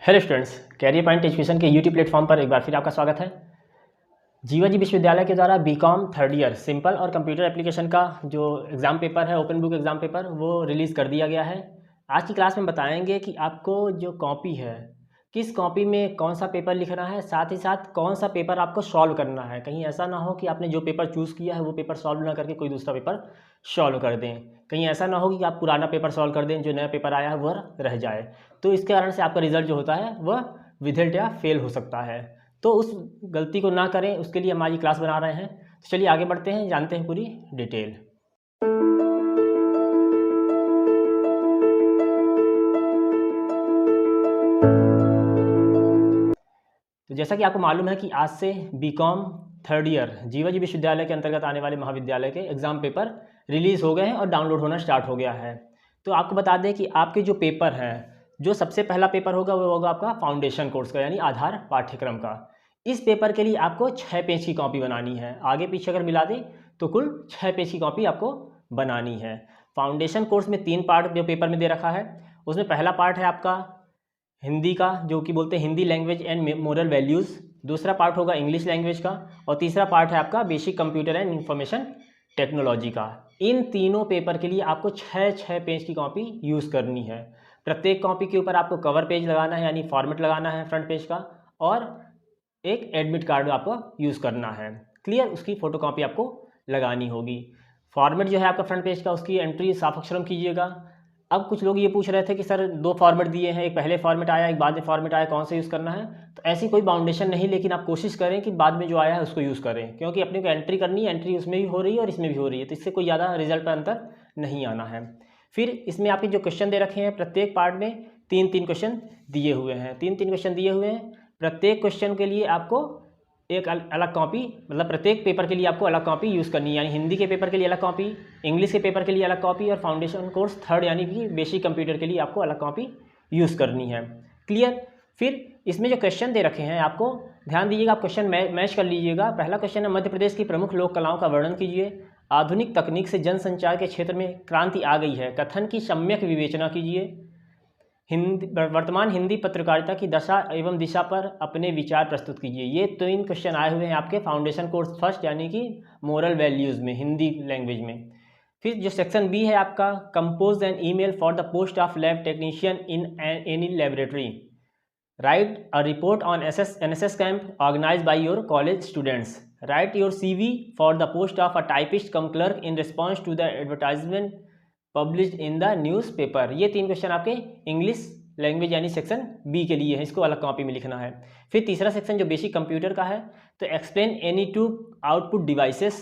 Hello students, career point education के YouTube platform पर एक बार फिर आपका स्वागत है। जीवाजी विश्वविद्यालय के द्वारा बीकॉम थर्ड ईयर सिंपल और कंप्यूटर एप्लीकेशन का जो एग्ज़ाम पेपर है, ओपन बुक एग्ज़ाम पेपर, वो रिलीज़ कर दिया गया है। आज की क्लास में बताएंगे कि आपको जो कॉपी है, किस कॉपी में कौन सा पेपर लिखना है, साथ ही साथ कौन सा पेपर आपको सॉल्व करना है। कहीं ऐसा ना हो कि आपने जो पेपर चूज़ किया है वो पेपर सॉल्व ना करके कोई दूसरा पेपर सॉल्व कर दें। कहीं ऐसा ना हो कि आप पुराना पेपर सॉल्व कर दें, जो नया पेपर आया है वह रह जाए। तो इसके कारण से आपका रिजल्ट जो होता है वह विथिल्ट या फेल हो सकता है। तो उस गलती को ना करें, उसके लिए हम आज ये क्लास बना रहे हैं। तो चलिए आगे बढ़ते हैं, जानते हैं पूरी डिटेल। तो जैसा कि आपको मालूम है कि आज से बीकॉम थर्ड ईयर जीवाजी विश्वविद्यालय के अंतर्गत आने वाले महाविद्यालय के एग्ज़ाम पेपर रिलीज़ हो गए हैं और डाउनलोड होना स्टार्ट हो गया है। तो आपको बता दें कि आपके जो पेपर हैं, जो सबसे पहला पेपर होगा वो होगा आपका फाउंडेशन कोर्स का, यानी आधार पाठ्यक्रम का। इस पेपर के लिए आपको 6 पेज की कॉपी बनानी है। आगे पीछे अगर मिला दें तो कुल 6 पेज की कॉपी आपको बनानी है। फाउंडेशन कोर्स में 3 पार्ट जो पेपर में दे रखा है, उसमें पहला पार्ट है आपका हिंदी का, जो कि बोलते हैं Hindi language and moral values. दूसरा पार्ट होगा इंग्लिश लैंग्वेज का, और तीसरा पार्ट है आपका basic computer and information technology का। इन तीनों पेपर के लिए आपको 6 पेज की कॉपी यूज़ करनी है। प्रत्येक कॉपी के ऊपर आपको कवर पेज लगाना है, यानी फॉर्मेट लगाना है फ्रंट पेज का, और एक एडमिट कार्ड आपको यूज़ करना है। क्लियर, उसकी फ़ोटो कॉपी आपको लगानी होगी। फॉर्मेट जो है आपका फ्रंट पेज का, उसकी एंट्री साफ अक्षरों में कीजिएगा। अब कुछ लोग ये पूछ रहे थे कि सर 2 फॉर्मेट दिए हैं, एक पहले फॉर्मेट आया, एक बाद में फॉर्मेट आया, कौन सा यूज़ करना है। तो ऐसी कोई बाउंडेशन नहीं, लेकिन आप कोशिश करें कि बाद में जो आया है उसको यूज़ करें, क्योंकि अपने को एंट्री करनी है, एंट्री उसमें भी हो रही है और इसमें भी हो रही है, तो इससे कोई ज़्यादा रिजल्ट पर अंतर नहीं आना है। फिर इसमें आपके जो क्वेश्चन दे रखे हैं, प्रत्येक पार्ट में 3-3 क्वेश्चन दिए हुए हैं। 3-3 क्वेश्चन दिए हुए हैं। प्रत्येक क्वेश्चन के लिए आपको एक अलग कॉपी, मतलब प्रत्येक पेपर के लिए आपको अलग कॉपी यूज़ करनी है। यानी हिंदी के पेपर के लिए अलग कॉपी, इंग्लिश के पेपर के लिए अलग कॉपी, और फाउंडेशन कोर्स थर्ड यानी कि बेसिक कंप्यूटर के लिए आपको अलग कॉपी यूज़ करनी है। क्लियर। फिर इसमें जो क्वेश्चन दे रखे हैं, आपको ध्यान दीजिएगा, आप क्वेश्चन मैच कर लीजिएगा। पहला क्वेश्चन है, मध्य प्रदेश की प्रमुख लोक कलाओं का वर्णन कीजिए। आधुनिक तकनीक से जनसंचार के क्षेत्र में क्रांति आ गई है, कथन की सम्यक विवेचना कीजिए। वर्तमान हिंदी पत्रकारिता की दशा एवं दिशा पर अपने विचार प्रस्तुत कीजिए। ये 3 क्वेश्चन आए हुए हैं आपके फाउंडेशन कोर्स फर्स्ट यानी कि मोरल वैल्यूज़ में, हिंदी लैंग्वेज में। फिर जो सेक्शन बी है आपका, compose an email for the post of lab technician in any laboratory. Write a report on NSS camp organise by your college students. Write your CV for the post of a typist cum clerk in response to the advertisement published in the newspaper. ये 3 question आपके English language यानी section B के लिए है, इसको अलग copy में लिखना है। फिर तीसरा सेक्शन जो बेसिक कंप्यूटर का है, तो explain any two output devices,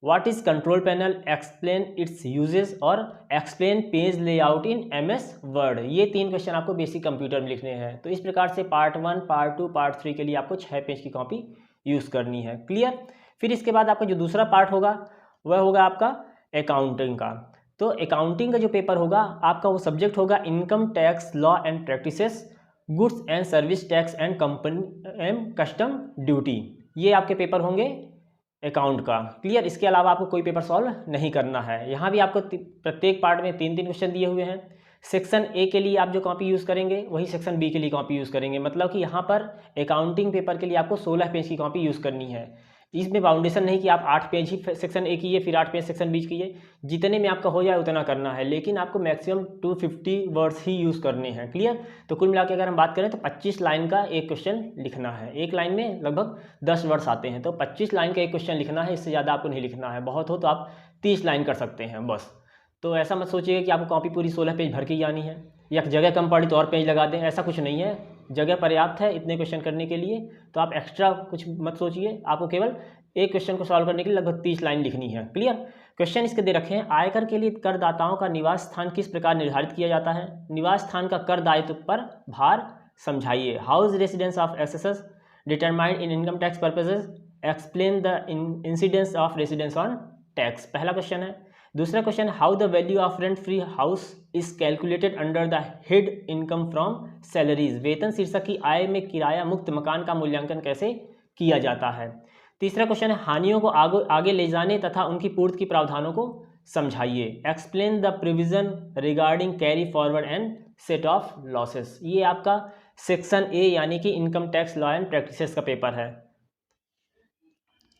what is control panel, explain it's uses, और एक्सप्लेन पेज लेआउट इन MS वर्ड। ये 3 क्वेश्चन आपको बेसिक कंप्यूटर में लिखने हैं। तो इस प्रकार से पार्ट 1, पार्ट 2, पार्ट 3 के लिए आपको 6 पेज की कॉपी यूज़ करनी है। क्लियर। फिर इसके बाद आपका जो दूसरा पार्ट होगा वह होगा आपका अकाउंटिंग का। तो अकाउंटिंग का जो पेपर होगा आपका, वो सब्जेक्ट होगा income tax law and practices, goods and service tax and company and custom duty. ये आपके पेपर होंगे अकाउंट का। क्लियर। इसके अलावा आपको कोई पेपर सॉल्व नहीं करना है। यहाँ भी आपको प्रत्येक पार्ट में 3-3 क्वेश्चन दिए हुए हैं। सेक्शन ए के लिए आप जो कॉपी यूज़ करेंगे वही सेक्शन बी के लिए कॉपी यूज़ करेंगे। मतलब कि यहाँ पर अकाउंटिंग पेपर के लिए आपको 16 पेज की कॉपी यूज़ करनी है। इसमें बाउंडेशन नहीं कि आप 8 पेज ही सेक्शन ए कीजिए, फिर 8 पेज सेक्शन बी कीजिए। जितने में आपका हो जाए उतना करना है, लेकिन आपको मैक्सिमम 250 वर्ड्स ही यूज़ करने हैं। क्लियर। तो कुल मिला के अगर हम बात करें तो 25 लाइन का एक क्वेश्चन लिखना है। एक लाइन में लगभग 10 वर्ड्स आते हैं, तो 25 लाइन का एक क्वेश्चन लिखना है। इससे ज़्यादा आपको नहीं लिखना है, बहुत हो तो आप 30 लाइन कर सकते हैं बस। तो ऐसा मत सोचिएगा कि आपको कॉपी पूरी 16 पेज भर के ही आनी है, या जगह कम पड़ी तो और पेज लगा दें, ऐसा कुछ नहीं है। जगह पर्याप्त है इतने क्वेश्चन करने के लिए, तो आप एक्स्ट्रा कुछ मत सोचिए। आपको केवल एक क्वेश्चन को सॉल्व करने के लिए लगभग 30 लाइन लिखनी है। क्लियर। क्वेश्चन इसके दे रखे हैं, आयकर के लिए करदाताओं का निवास स्थान किस प्रकार निर्धारित किया जाता है। निवास स्थान का कर दायित्व पर भार समझाइए। House residence of assessors determined in income tax purposes, explain the incidence of residence on tax. पहला क्वेश्चन है। दूसरा question, how the value of rent free house is calculated under the head income from salaries. वेतन शीर्षक की आय में किराया मुक्त मकान का मूल्यांकन कैसे किया जाता है। तीसरा क्वेश्चन है, हानियों को आगे ले जाने तथा उनकी पूर्ति की प्रावधानों को समझाइए। Explain the provision regarding carry forward and set of losses. ये आपका सेक्शन ए यानी कि income tax law and practices का पेपर है।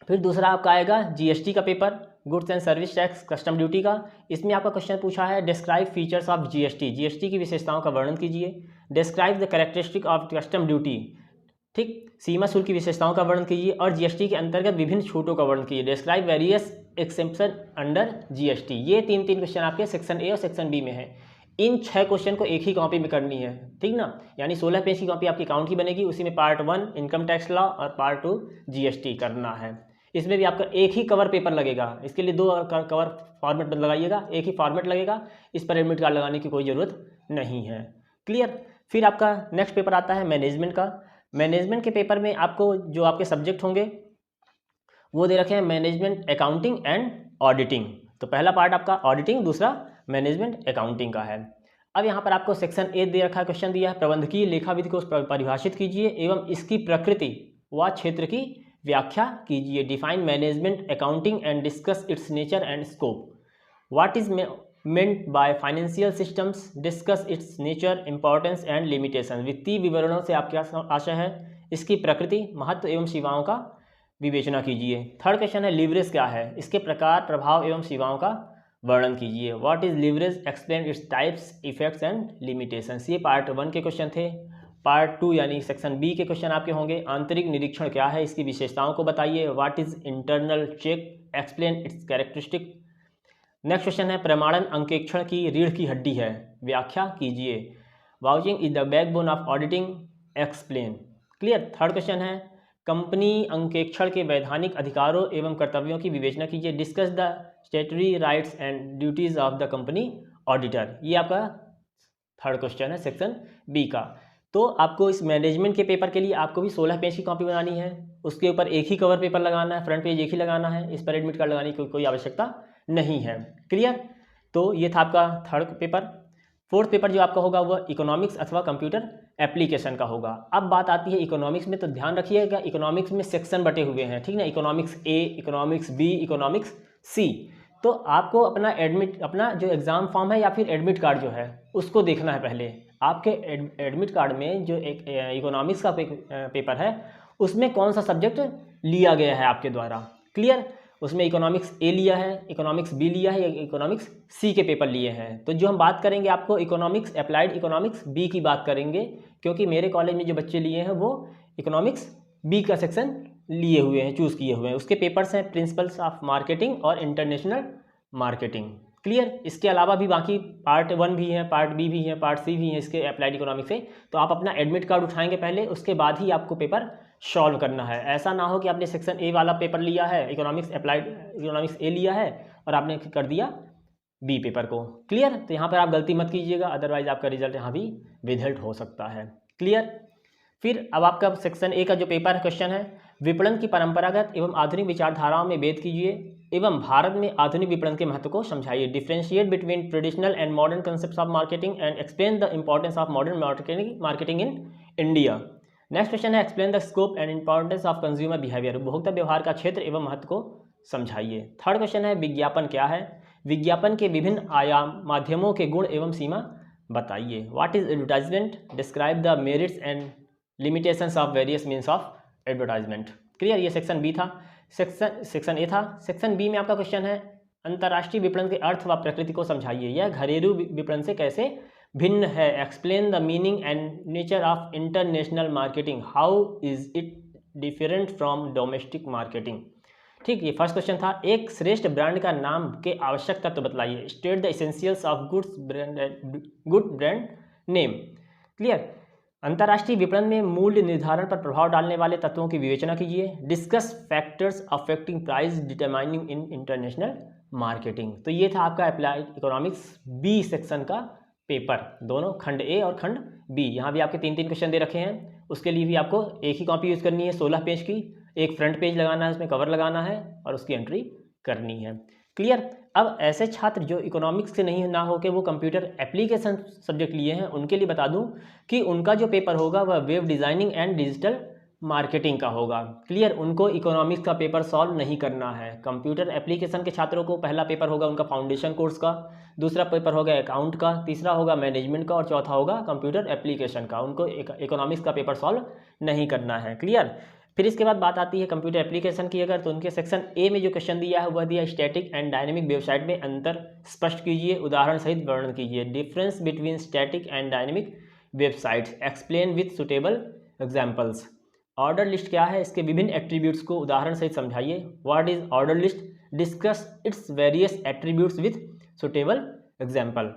फिर दूसरा आपका आएगा जीएसटी का paper, goods and service tax custom duty का। इसमें आपका क्वेश्चन पूछा है describe features of GST, GST की विशेषताओं का वर्णन कीजिए। Describe the characteristic of custom duty, ठीक, सीमा शुल्क की विशेषताओं का वर्णन कीजिए। और जीएसटी के अंतर्गत विभिन्न छूटों का वर्णन कीजिए। Describe various exception under GST. ये तीन क्वेश्चन आपके सेक्शन ए और सेक्शन बी में है। इन 6 क्वेश्चन को एक ही कॉपी में करनी है, ठीक ना, यानी 16 पेज की कॉपी आपकी अकाउंट की बनेगी। उसी में पार्ट 1 इनकम टैक्स लॉ और पार्ट 2 जीएसटी करना है। इसमें भी आपका एक ही कवर पेपर लगेगा, इसके लिए 2 कवर फॉर्मेट लगाइएगा, एक ही फॉर्मेट लगेगा। इस पर एडमिट कार्ड लगाने की कोई ज़रूरत नहीं है। क्लियर। फिर आपका नेक्स्ट पेपर आता है मैनेजमेंट का। मैनेजमेंट के पेपर में आपको जो आपके सब्जेक्ट होंगे वो दे रखे हैं मैनेजमेंट, अकाउंटिंग एंड ऑडिटिंग। तो पहला पार्ट आपका ऑडिटिंग, दूसरा मैनेजमेंट अकाउंटिंग का है। अब यहाँ पर आपको सेक्शन ए दे रखा है, क्वेश्चन दिया है प्रबंधकीय लेखा विधि को परिभाषित कीजिए एवं इसकी प्रकृति व क्षेत्र की व्याख्या कीजिए। Define management accounting and discuss it's nature and scope. What is meant by financial systems, discuss it's nature, importance and limitation. वित्तीय विवरणों से आपकी आशा है, इसकी प्रकृति, महत्व एवं सीमाओं का विवेचना कीजिए। थर्ड क्वेश्चन है लीवरेज क्या है, इसके प्रकार, प्रभाव एवं सीमाओं का वर्णन कीजिए। What is leverage, explain its types, effects and limitations. ये पार्ट 1 के क्वेश्चन थे। पार्ट 2 यानी सेक्शन बी के क्वेश्चन आपके होंगे। आंतरिक निरीक्षण क्या है, इसकी विशेषताओं को बताइए। What is internal check, explain its characteristic. Next question है प्रमाणन अंकेक्षण की रीढ़ की हड्डी है, व्याख्या कीजिए। Vouching is the backbone of auditing, explain. Clear. Third question है कंपनी अंकेक्षण के वैधानिक अधिकारों एवं कर्तव्यों की विवेचना कीजिए। Discuss the statutory rights and duties of the company auditor. ये आपका थर्ड क्वेश्चन है सेक्शन बी का। तो आपको इस मैनेजमेंट के पेपर के लिए आपको भी 16 पेज की कॉपी बनानी है, उसके ऊपर एक ही कवर पेपर लगाना है, फ्रंट पेज एक ही लगाना है। इस पर एडमिट कार्ड लगाने की कोई आवश्यकता नहीं है। क्लियर। तो ये था आपका थर्ड पेपर। फोर्थ पेपर जो आपका होगा वह इकोनॉमिक्स अथवा कंप्यूटर एप्लीकेशन का होगा। अब बात आती है इकोनॉमिक्स में, तो ध्यान रखिएगा इकोनॉमिक्स में सेक्शन बटे हुए हैं, ठीक ना, इकोनॉमिक्स ए, इकोनॉमिक्स बी, इकोनॉमिक्स सी। तो आपको अपना जो एग्ज़ाम फॉर्म है या फिर एडमिट कार्ड जो है उसको देखना है पहले। आपके एडमिट कार्ड में जो एक इकोनॉमिक्स का पेपर है उसमें कौन सा सब्जेक्ट लिया गया है आपके द्वारा। क्लियर। उसमें इकोनॉमिक्स ए लिया है, इकोनॉमिक्स बी लिया है या इकोनॉमिक्स सी के पेपर लिए हैं। तो जो हम बात करेंगे आपको इकोनॉमिक्स, अप्लाइड इकोनॉमिक्स बी की बात करेंगे, क्योंकि मेरे कॉलेज में जो बच्चे लिए हैं वो इकोनॉमिक्स बी का सेक्शन लिए हुए हैं, चूज़ किए हुए हैं। उसके पेपर्स हैं प्रिंसिपल्स ऑफ मार्केटिंग और इंटरनेशनल मार्केटिंग। क्लियर। इसके अलावा भी बाकी पार्ट 1 भी है, पार्ट बी भी है, पार्ट सी भी है इसके अप्लाइड इकोनॉमिक्स से। तो आप अपना एडमिट कार्ड उठाएंगे पहले, उसके बाद ही आपको पेपर सॉल्व करना है। ऐसा ना हो कि आपने सेक्शन ए वाला पेपर लिया है, इकोनॉमिक्स अप्लाइड इकोनॉमिक्स ए लिया है और आपने कर दिया बी पेपर को। क्लियर। तो यहाँ पर आप गलती मत कीजिएगा, अदरवाइज आपका रिजल्ट यहाँ भी विदल्ट हो सकता है। क्लियर। फिर अब आपका सेक्शन ए का जो पेपर क्वेश्चन है, विपणन की परंपरागत एवं आधुनिक विचारधाराओं में भेद कीजिए एवं भारत में आधुनिक विपणन के महत्व को समझाइए। Differentiate between traditional and modern concepts of marketing and explain the importance of modern marketing in India. Next question है explain the scope and importance of consumer behaviour. उपभोक्ता व्यवहार का क्षेत्र एवं महत्व को समझाइए। थर्ड क्वेश्चन है विज्ञापन क्या है, विज्ञापन के विभिन्न आयाम माध्यमों के गुण एवं सीमा बताइए। What is advertisement, describe the merits and limitations of various means of advertisement. Clear. ये सेक्शन बी था। सेक्शन ए था। सेक्शन बी में आपका क्वेश्चन है अंतर्राष्ट्रीय विपणन के अर्थ व प्रकृति को समझाइए, यह घरेलू विपणन से कैसे भिन्न है। Explain the meaning and nature of international marketing, how is it different from domestic marketing. ठीक, ये फर्स्ट क्वेश्चन था। एक श्रेष्ठ ब्रांड का नाम के आवश्यक तत्व बतलाइए। State the essentials of good brand name. Clear. अंतर्राष्ट्रीय विपणन में मूल्य निर्धारण पर प्रभाव डालने वाले तत्वों की विवेचना कीजिए। Discuss factors affecting price determining in international marketing. तो ये था आपका अप्लाइड इकोनॉमिक्स बी सेक्शन का पेपर, दोनों खंड ए और खंड बी। यहाँ भी आपके 3-3 क्वेश्चन दे रखे हैं। उसके लिए भी आपको एक ही कॉपी यूज़ करनी है 16 पेज की, एक फ्रंट पेज लगाना है, उसमें कवर लगाना है और उसकी एंट्री करनी है। क्लियर। अब ऐसे छात्र जो इकोनॉमिक्स से नहीं ना हो के वो कंप्यूटर एप्लीकेशन सब्जेक्ट लिए हैं, उनके लिए बता दूं कि उनका जो पेपर होगा वह web designing and digital marketing का होगा। क्लियर, उनको इकोनॉमिक्स का पेपर सॉल्व नहीं करना है। कंप्यूटर एप्लीकेशन के छात्रों को पहला पेपर होगा उनका फाउंडेशन कोर्स का, दूसरा पेपर होगा अकाउंट का, तीसरा होगा मैनेजमेंट का और चौथा होगा कंप्यूटर एप्लीकेशन का। उनको इकोनॉमिक्स का पेपर सॉल्व नहीं करना है। क्लियर। फिर इसके बाद बात आती है कंप्यूटर एप्लीकेशन की। अगर तो उनके सेक्शन ए में जो क्वेश्चन दिया है वह दिया स्टैटिक एंड डायनेमिक वेबसाइट में अंतर स्पष्ट कीजिए, उदाहरण सहित वर्णन कीजिए। Difference between static and dynamic websites, explain with suitable examples. Order list क्या है, इसके विभिन्न एट्रीब्यूट्स को उदाहरण सहित समझाइए। What is order list, discuss its various attributes with suitable example.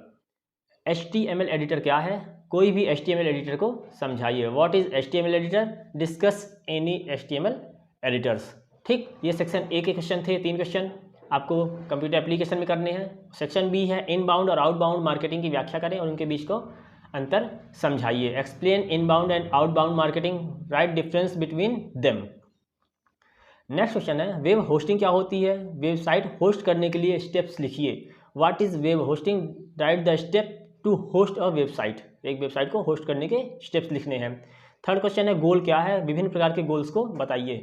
HTML editor क्या है, कोई भी HTML एडिटर को समझाइए। What is HTML editor, discuss any HTML editors. ठीक, ये सेक्शन ए के क्वेश्चन थे। 3 क्वेश्चन आपको कंप्यूटर एप्लीकेशन में करने हैं। सेक्शन बी है इनबाउंड और आउटबाउंड मार्केटिंग की व्याख्या करें और उनके बीच को अंतर समझाइए। Explain inbound and outbound marketing, right difference between them. Next question है वेब होस्टिंग क्या होती है, वेबसाइट होस्ट करने के लिए स्टेप्स लिखिए। What is web hosting, write the step to host a website. एक वेबसाइट को होस्ट करने के स्टेप्स लिखने हैं। थर्ड क्वेश्चन है गोल क्या है, विभिन्न प्रकार के गोल्स को बताइए।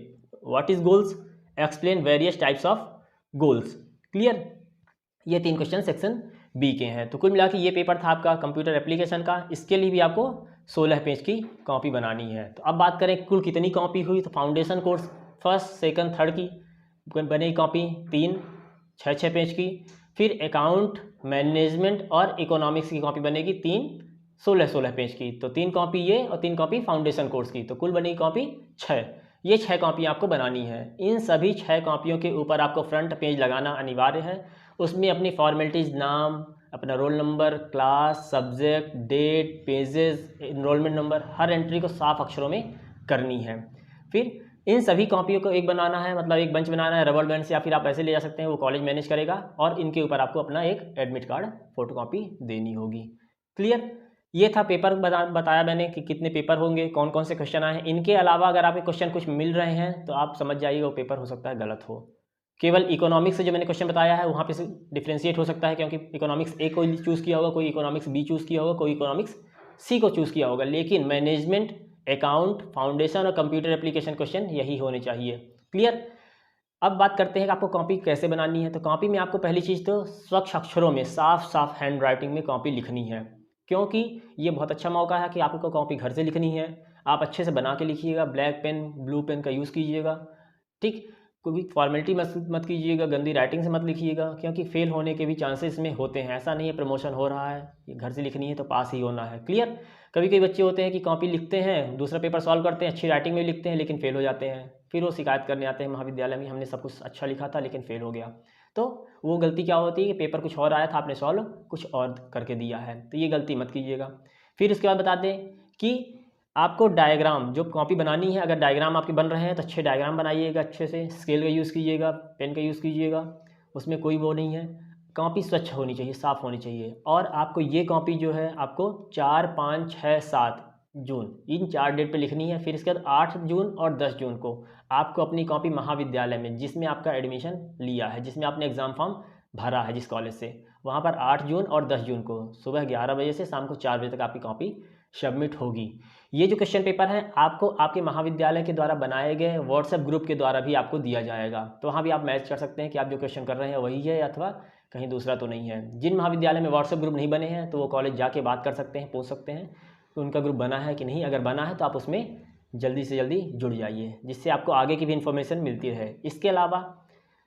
What is goals, explain various types of goals. Clear, ये 3 क्वेश्चन सेक्शन बी के हैं। तो कुल मिला के ये पेपर था आपका कंप्यूटर एप्लीकेशन का। इसके लिए भी आपको 16 पेज की कॉपी बनानी है। तो अब बात करें कुल कितनी कॉपी हुई, तो foundation course first second third की बनी कॉपी 3 6 पेज की। फिर अकाउंट मैनेजमेंट और इकोनॉमिक्स की कॉपी बनेगी 3 16 पेज की। तो 3 कॉपी ये और 3 कॉपी फाउंडेशन कोर्स की, तो कुल बनेगी कॉपी 6। ये 6 कॉपी आपको बनानी है। इन सभी 6 कॉपियों के ऊपर आपको फ्रंट पेज लगाना अनिवार्य है। उसमें अपनी फॉर्मेलिटीज़, नाम, अपना roll number, class, subject, date, pages, enrolment number, हर एंट्री को साफ अक्षरों में करनी है। फिर इन सभी कॉपियों को एक बनाना है, मतलब एक बंच बनाना है रबर बैंड से, या फिर आप ऐसे ले जा सकते हैं, वो कॉलेज मैनेज करेगा। और इनके ऊपर आपको अपना एक एडमिट कार्ड फोटोकॉपी देनी होगी। क्लियर, ये था पेपर बताया मैंने कि कितने पेपर होंगे, कौन कौन से क्वेश्चन आए हैं। इनके अलावा अगर आपके क्वेश्चन कुछ मिल रहे हैं तो आप समझ जाइए वो पेपर हो सकता है गलत हो। केवल इकोनॉमिक्स से जो मैंने क्वेश्चन बताया है वहाँ पे से डिफ्रेंशिएट हो सकता है, क्योंकि इकोनॉमिक्स ए को चूज़ किया होगा, कोई इकोनॉमिक्स बी चूज़ किया होगा, कोई इकोनॉमिक्स सी को चूज़ किया होगा। लेकिन मैनेजमेंट, अकाउंट, फाउंडेशन और कंप्यूटर एप्लीकेशन क्वेश्चन यही होने चाहिए। क्लियर। अब बात करते हैं कि आपको कॉपी कैसे बनानी है। तो कॉपी में आपको पहली चीज़ तो स्वच्छ अक्षरों में साफ साफ हैंड राइटिंग में कॉपी लिखनी है, क्योंकि ये बहुत अच्छा मौका है कि आपको कॉपी घर से लिखनी है। आप अच्छे से बना के लिखिएगा, ब्लैक पेन ब्लू पेन का यूज़ कीजिएगा। ठीक, कोई फॉर्मेलिटी मत कीजिएगा, गंदी राइटिंग से मत लिखिएगा, क्योंकि फेल होने के भी चांसेस में होते हैं। ऐसा नहीं है प्रमोशन हो रहा है, ये घर से लिखनी है तो पास ही होना है। क्लियर। कभी कभी बच्चे होते हैं कि कॉपी लिखते हैं, दूसरा पेपर सॉल्व करते हैं, अच्छी राइटिंग में लिखते हैं लेकिन फेल हो जाते हैं। फिर वो शिकायत करने आते हैं महाविद्यालय में, हमने सब कुछ अच्छा लिखा था लेकिन फेल हो गया। तो वो गलती क्या होती है कि पेपर कुछ और आया था, आपने सॉल्व कुछ और करके दिया है, तो ये गलती मत कीजिएगा। फिर उसके बाद बता दें कि आपको डायग्राम जो कॉपी बनानी है, अगर डायग्राम आपके बन रहे हैं तो अच्छे डायग्राम बनाइएगा, अच्छे से स्केल का यूज़ कीजिएगा, पेन का यूज़ कीजिएगा, उसमें कोई वो नहीं है। कॉपी स्वच्छ होनी चाहिए, साफ़ होनी चाहिए। और आपको ये कॉपी जो है आपको 4, 5, 6, 7 जून इन 4 डेट पे लिखनी है। फिर इसके बाद 8 जून और 10 जून को आपको अपनी कॉपी महाविद्यालय में, जिसमें आपका एडमिशन लिया है, जिसमें आपने एग्ज़ाम फॉर्म भरा है जिस कॉलेज से, वहाँ पर 8 जून और 10 जून को सुबह 11 बजे से शाम को 4 बजे तक आपकी कॉपी सबमिट होगी। ये जो क्वेश्चन पेपर है आपको आपके महाविद्यालय के द्वारा बनाए गए व्हाट्सएप ग्रुप के द्वारा भी आपको दिया जाएगा। तो वहाँ भी आप मैच कर सकते हैं कि आप जो क्वेश्चन कर रहे हैं वही है अथवा कहीं दूसरा तो नहीं है। जिन महाविद्यालय में व्हाट्सएप ग्रुप नहीं बने हैं तो वो कॉलेज जाके बात कर सकते हैं, पूछ सकते हैं कि उनका ग्रुप बना है कि नहीं। अगर बना है तो आप उसमें जल्दी से जल्दी जुड़ जाइए, जिससे आपको आगे की भी इन्फॉर्मेशन मिलती रहे। इसके अलावा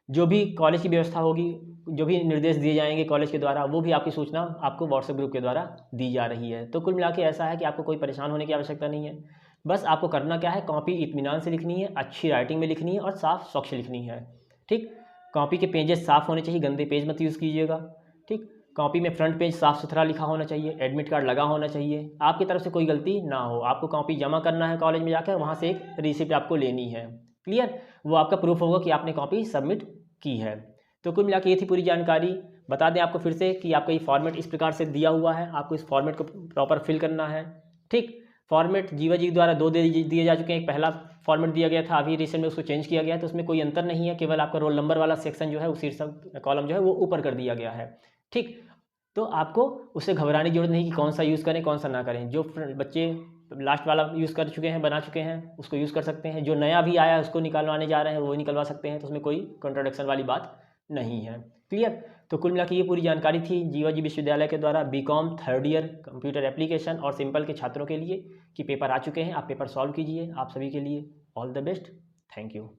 जो भी कॉलेज की व्यवस्था होगी, जो भी निर्देश दिए जाएंगे कॉलेज के द्वारा, वो भी आपकी सूचना आपको व्हाट्सएप ग्रुप के द्वारा दी जा रही है। तो कुल मिला के ऐसा है कि आपको कोई परेशान होने की आवश्यकता नहीं है। बस आपको करना क्या है, कॉपी इत्मीनान से लिखनी है, अच्छी राइटिंग में लिखनी है और साफ स्वच्छ लिखनी है। ठीक, कॉपी के पेजेस साफ़ होने चाहिए, गंदे पेज मत यूज़ कीजिएगा। ठीक, कॉपी में फ्रंट पेज साफ़ सुथरा लिखा होना चाहिए, एडमिट कार्ड लगा होना चाहिए, आपकी तरफ से कोई गलती ना हो। आपको कॉपी जमा करना है कॉलेज में जाकर, वहाँ से एक रिसिप्ट आपको लेनी है। क्लियर, वो आपका प्रूफ होगा कि आपने कॉपी सबमिट की है। तो कुल मिला के ये थी पूरी जानकारी। बता दें आपको फिर से कि आपका ये फॉर्मेट इस प्रकार से दिया हुआ है, आपको इस फॉर्मेट को प्रॉपर फिल करना है। ठीक, फॉर्मेट जीवा जी द्वारा 2 दिए जा चुके हैं। एक पहला फॉर्मेट दिया गया था, अभी रिसेंट में उसको चेंज किया गया है, तो उसमें कोई अंतर नहीं है, केवल आपका रोल नंबर वाला सेक्शन जो है वो शीर्षक कॉलम जो है वो ऊपर कर दिया गया है। ठीक, तो आपको उससे घबराने की जरूरत नहीं कि कौन सा यूज़ करें कौन सा ना करें। जो बच्चे लास्ट वाला यूज़ कर चुके हैं, बना चुके हैं, उसको यूज़ कर सकते हैं। जो नया भी आया है उसको निकालवाने जा रहे हैं वो निकलवा सकते हैं, तो उसमें कोई कॉन्ट्राडिक्शन वाली बात नहीं है। क्लियर। तो कुल मिला के ये पूरी जानकारी थी जीवाजी विश्वविद्यालय के द्वारा BCom third year computer application और सिंपल के छात्रों के लिए कि पेपर आ चुके हैं, आप पेपर सॉल्व कीजिए। आप सभी के लिए all the best. Thank you.